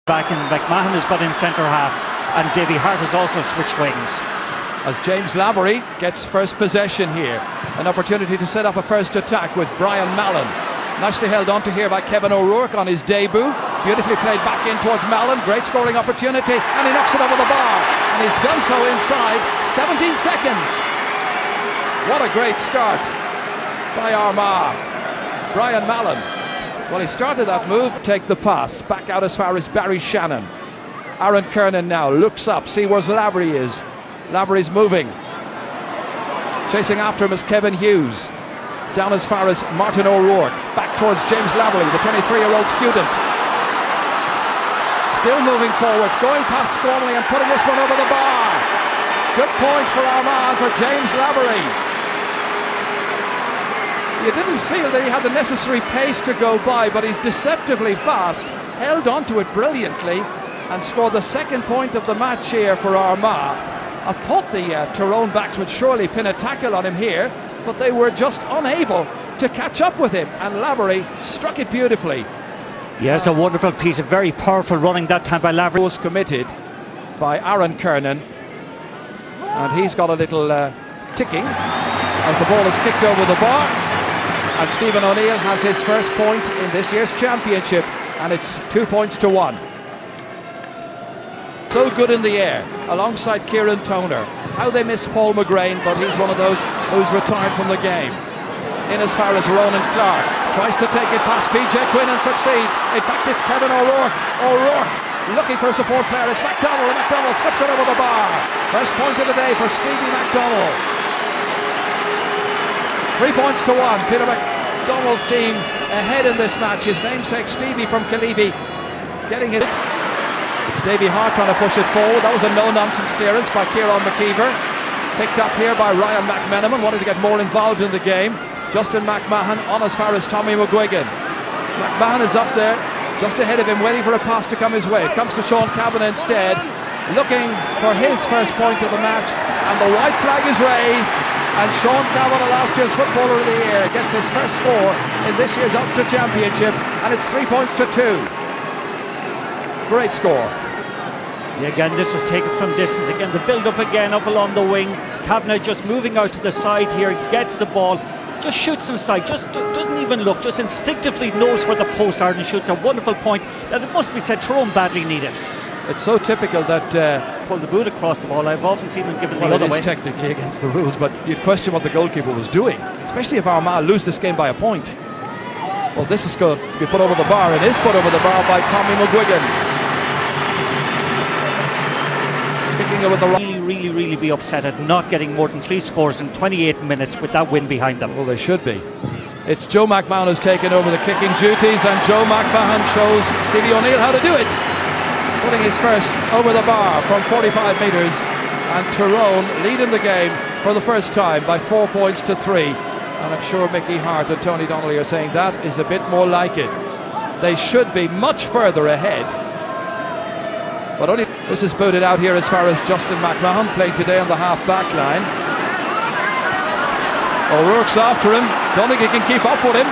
back, and McMahon has got in centre half, and Davy Hart has also switched wings. As James Lavery gets first possession here, an opportunity to set up a first attack with Brian Mallon. Nicely held onto here by Kevin O'Rourke on his debut. Beautifully played back in towards Mallon. Great scoring opportunity, and he knocks it over the bar, and he's done so inside 17 seconds. What a great start by Armagh. Brian Mallon, well, he started that move, take the pass back out as far as Barry Shannon. Aaron Kernan now looks up, see where Lavery is. Lavery's moving, chasing after him is Kevin Hughes, down as far as Martin O'Rourke, back towards James Lavery, the 23-year-old student, still moving forward, going past Gormley and putting this one over the bar. Good point for Armagh, for James Lavery. You didn't feel that he had the necessary pace to go by, but he's deceptively fast, held onto it brilliantly, and scored the second point of the match here for Armagh. I thought the Tyrone backs would surely pin a tackle on him here, but they were just unable to catch up with him, and Lavery struck it beautifully. Yes, a wonderful piece of very powerful running that time by Lavery. Was committed by Aaron Kernan, and he's got a little ticking as the ball is kicked over the bar, and Stephen O'Neill has his first point in this year's championship, and it's 2 points to 1. So good in the air alongside Kieran Toner. How they miss Paul McGrain, but he's one of those who's retired from the game. In as far as Ronan Clark tries to take it past PJ Quinn and succeeds. In fact, it's Kevin O'Rourke. O'Rourke looking for a support player. It's MacDonald, and MacDonald slips it over the bar. First point of the day for Stevie MacDonald. 3 points to 1. Peter MacDonald's team ahead in this match. His namesake Stevie from Kalibi getting it. Davy Hart trying to push it forward. That was a no-nonsense clearance by Kieran McKeever. Picked up here by Ryan McMenamin, wanting to get more involved in the game. Justin McMahon on as far as Tommy McGuigan. McMahon is up there, just ahead of him, waiting for a pass to come his way. It comes to Sean Kavanagh instead, looking for his first point of the match, and the white flag is raised, and Sean Kavanagh, last year's Footballer of the Year, gets his first score in this year's Ulster Championship, and it's 3 points to 2. Great score. Yeah, again, this was taken from distance. Again, the build-up again up along the wing. Kavanagh just moving out to the side here, gets the ball, just shoots inside, just doesn't even look, just instinctively knows where the posts are and shoots a wonderful point that, it must be said, Tyrone badly needed. It's so typical that pull the boot across the ball. I've often seen them given the well, other it way. is technically against the rules, but you'd question what the goalkeeper was doing, especially if Armagh lose this game by a point. Well, this is going to be put over the bar, and is put over the bar by Tommy McGuigan. Picking it with the really be upset at not getting more than 3 scores in 28 minutes with that win behind them. Well, they should be. It's Joe McMahon who's taken over the kicking duties, and Joe McMahon shows Stevie O'Neill how to do it, putting his first over the bar from 45 metres, and Tyrone leading the game for the first time by 4 points to 3. And I'm sure Mickey Hart and Tony Donnelly are saying that is a bit more like it. They should be much further ahead, but only. This is booted out here as far as Justin McMahon, playing today on the half-back line. O'Rourke's after him. Don't think he can keep up with him.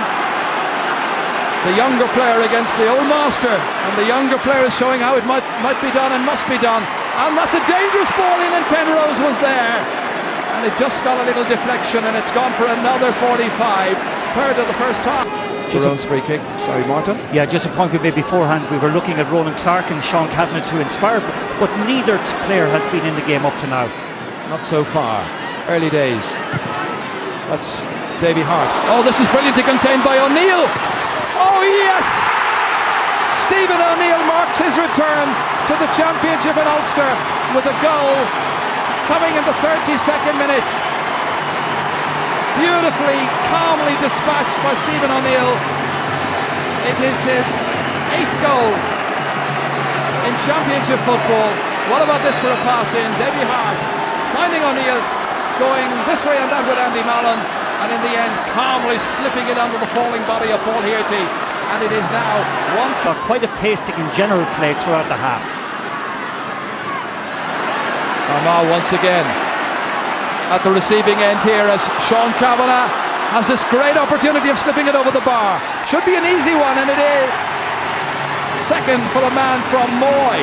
The younger player against the old master, and the younger player is showing how it might be done and must be done. And that's a dangerous ball in, and Penrose was there. And it just got a little deflection, and it's gone for another 45. Third of the first half. Tyrone's free kick. Sorry, Martin. Yeah, just a point we made beforehand. We were looking at Ronan Clark and Sean Kavanagh to inspire, but neither player has been in the game up to now. Not so far. Early days. That's Davy Hart. Oh, this is brilliantly contained by O'Neill. Oh, yes! Stephen O'Neill marks his return to the championship in Ulster with a goal coming in the 32nd minute. Beautifully, calmly dispatched by Stephen O'Neill. It is his 8th goal in championship football. What about this for a pass in? Davy Hart finding O'Neill, going this way and that with Andy Mallon, and in the end calmly slipping it under the falling body of Paul Hearty. And it is now 1. Quite a pasting in general play throughout the half. Armagh once again at the receiving end here, as Sean Kavanagh has this great opportunity of slipping it over the bar. Should be an easy one, and it is. Second for the man from Moy.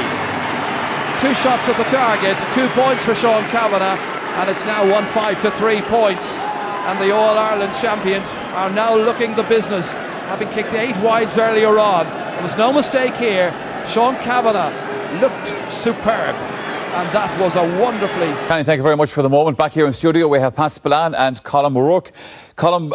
2 shots at the target, 2 points for Sean Kavanagh, and it's now 1-5 to 3 points. And the All-Ireland champions are now looking the business, having kicked 8 wides earlier on. There was no mistake here. Sean Kavanagh looked superb, and that was a wonderfully... Kenny, thank you very much for the moment. Back here in studio we have Pat Spillane and Colm O'Rourke. Colm,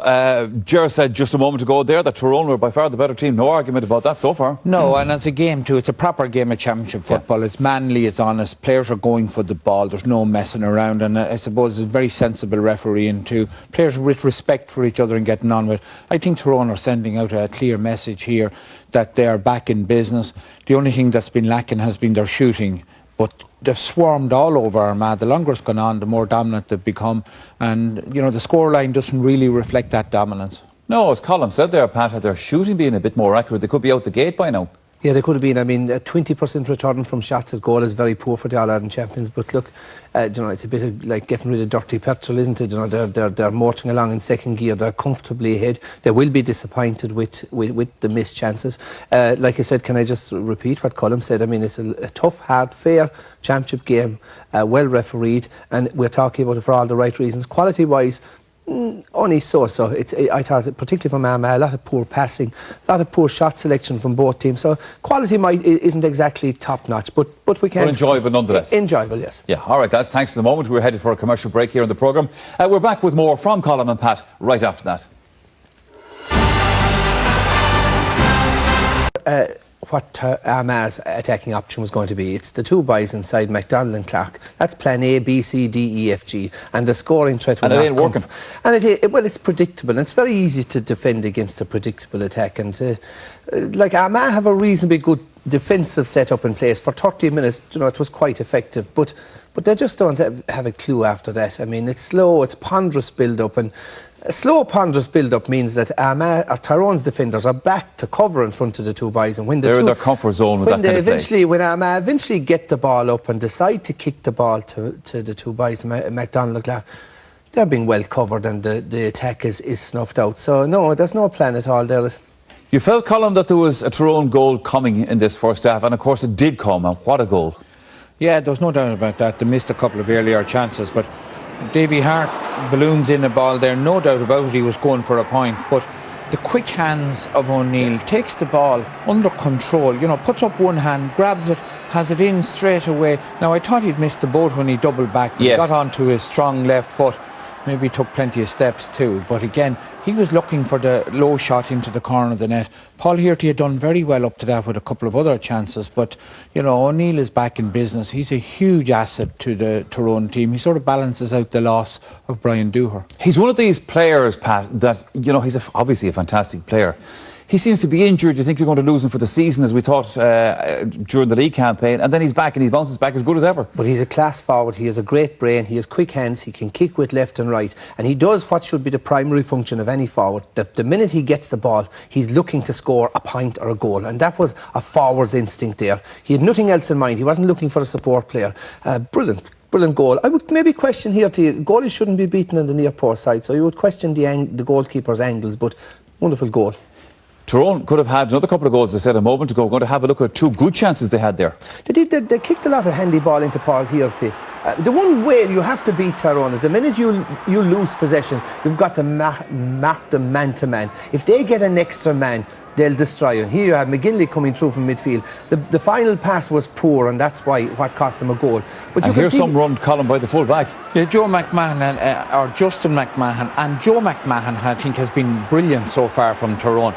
Ger said just a moment ago there that Tyrone were by far the better team. No argument about that so far. No, and it's a game too. It's a proper game of championship football. It's manly, it's honest. Players are going for the ball. There's no messing around, and I suppose it's a very sensible refereeing too. Players with respect for each other and getting on with it. I think Tyrone are sending out a clear message here that they are back in business. The only thing that's been lacking has been their shooting. But they've swarmed all over Armagh. The longer it's gone on, the more dominant they've become. And, you know, the scoreline doesn't really reflect that dominance. No, as Colm said there, Pat, had their shooting being a bit more accurate, they could be out the gate by now. Yeah, they could have been. I mean, 20% return from shots at goal is very poor for the All-Ireland champions. But look, you know, it's a bit of like getting rid of dirty petrol, isn't it? You know, they're marching along in second gear. They're comfortably ahead. They will be disappointed with the missed chances. Like I said, can I just repeat what Colm said? I mean, it's a tough, hard, fair championship game, well refereed, and we're talking about it for all the right reasons. Quality-wise, only so. I thought, particularly from Armagh, a lot of poor passing, a lot of poor shot selection from both teams. So quality isn't exactly top notch, but we can. But enjoyable nonetheless. Enjoyable, yes. Yeah. All right, lads. Thanks for the moment. We're headed for a commercial break here in the programme. We're back with more from Colm and Pat right after that. What Armagh's attacking option was going to be. It's the 2 boys inside McDonald and Clark. That's plan A, B, C, D, E, F, G. And the scoring threat will not come. And it ain't working. And well, it's predictable. And it's very easy to defend against a predictable attack. And like Armagh have a reasonably good defensive setup in place. For 30 minutes, you know, it was quite effective. But they just don't have a clue after that. I mean, it's slow, it's ponderous build-up. And a slow, ponderous build-up means that Tyrone's defenders are back to cover in front of the 2 boys, and when they're in their comfort zone with that kind of play. When Armagh eventually get the ball up and decide to kick the ball to the 2 boys, McDonald and Clark, they're being well covered, and the attack is snuffed out. So no, there's no plan at all there. You felt, Colm, that there was a Tyrone goal coming in this first half, and of course it did come, and what a goal. Yeah, there's no doubt about that. They missed a couple of earlier chances, but Davy Hart balloons in the ball there, no doubt about it, he was going for a point. But the quick hands of O'Neill, takes the ball under control, you know, puts up one hand, grabs it, has it in straight away. Now, I thought he'd missed the boat when he doubled back. Yes. He got onto his strong left foot. Maybe took plenty of steps too, but again, he was looking for the low shot into the corner of the net. Paul Hearty had done very well up to that with a couple of other chances, but you know, O'Neill is back in business. He's a huge asset to the Tyrone team. He sort of balances out the loss of Brian Dooher. He's one of these players, Pat, that, you know, he's obviously a fantastic player. He seems to be injured. You think you're going to lose him for the season, as we thought during the league campaign, and then he's back and he bounces back as good as ever. But he's a class forward. He has a great brain. He has quick hands. He can kick with left and right, and he does what should be the primary function of any forward. The minute he gets the ball, he's looking to score a point or a goal, and that was a forward's instinct there. He had nothing else in mind. He wasn't looking for a support player. Brilliant goal. I would maybe question here to you, goalies shouldn't be beaten on the near post side, so you would question the goalkeeper's angles, but wonderful goal. Tyrone could have had another couple of goals, I said a moment ago. We're going to have a look at 2 good chances they had there. They kicked a lot of handy ball into Paul Hearty. The one way you have to beat Tyrone is the minute you lose possession, you've got to mark them man to man. If they get an extra man, they'll destroy you. Here you have McGinley coming through from midfield. The final pass was poor, and that's what cost them a goal. But and here's some run, Colm, by the full back. Yeah, Joe McMahon, or Justin McMahon, and Joe McMahon, I think, has been brilliant so far from Tyrone.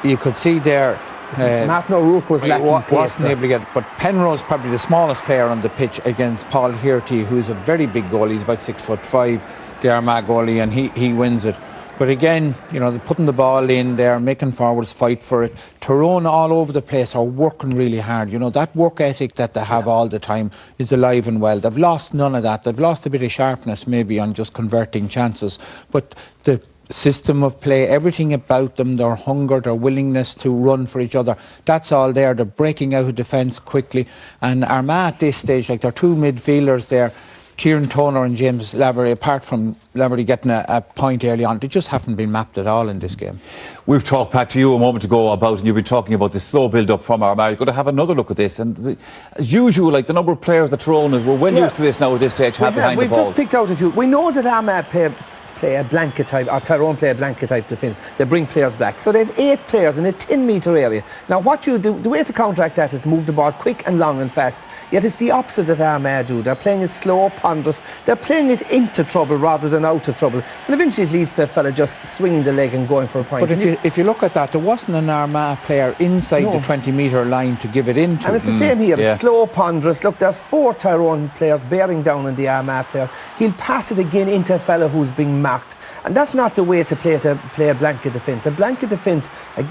You could see there. Martin O'Rourke was lacking wasn't able to get it, but Penrose probably the smallest player on the pitch against Paul Hearty, who's a very big goalie. He's about 6'5", the Armagh goalie, and he wins it. But again, you know, they're putting the ball in there, making forwards fight for it. Tyrone all over the place are working really hard. You know, that work ethic that they have all the time is alive and well. They've lost none of that. They've lost a bit of sharpness maybe on just converting chances. But the system of play, everything about them, their hunger, their willingness to run for each other, that's all there. They're breaking out of defence quickly. And Armagh at this stage, like their 2 midfielders there, Kieran Toner and James Lavery, apart from Lavery getting a point early on, they just haven't been mapped at all in this game. We've talked, Pat, to you a moment ago about, and you've been talking about the slow build-up from Armagh. You're going to have another look at this. And as usual, like the number of players that Tyrone is, we're well used to this now at this stage, behind the ball. We've just picked out a few. We know that Armagh play a blanket type, or Tyrone play a blanket type defence. They bring players back. So they have 8 players in a 10-metre area. Now what you do, the way to counteract that is to move the ball quick and long and fast. Yet it's the opposite that Armagh do. They're playing it slow, ponderous. They're playing it into trouble rather than out of trouble. And eventually it leads to a fella just swinging the leg and going for a point. But if you look at that, there wasn't an Armagh player inside the 20-metre line to give it into. And it's the same here. It's slow, ponderous. Look, there's 4 Tyrone players bearing down on the Armagh player. He'll pass it again into a fella who's being marked. And that's not the way to play a blanket defence. A blanket defence,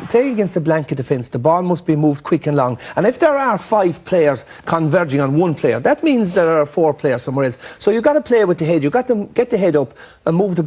playing against a blanket defence, the ball must be moved quick and long. And if there are 5 players converging on 1 player, that means there are 4 players somewhere else. So you've got to play with the head. You've got to get the head up and move the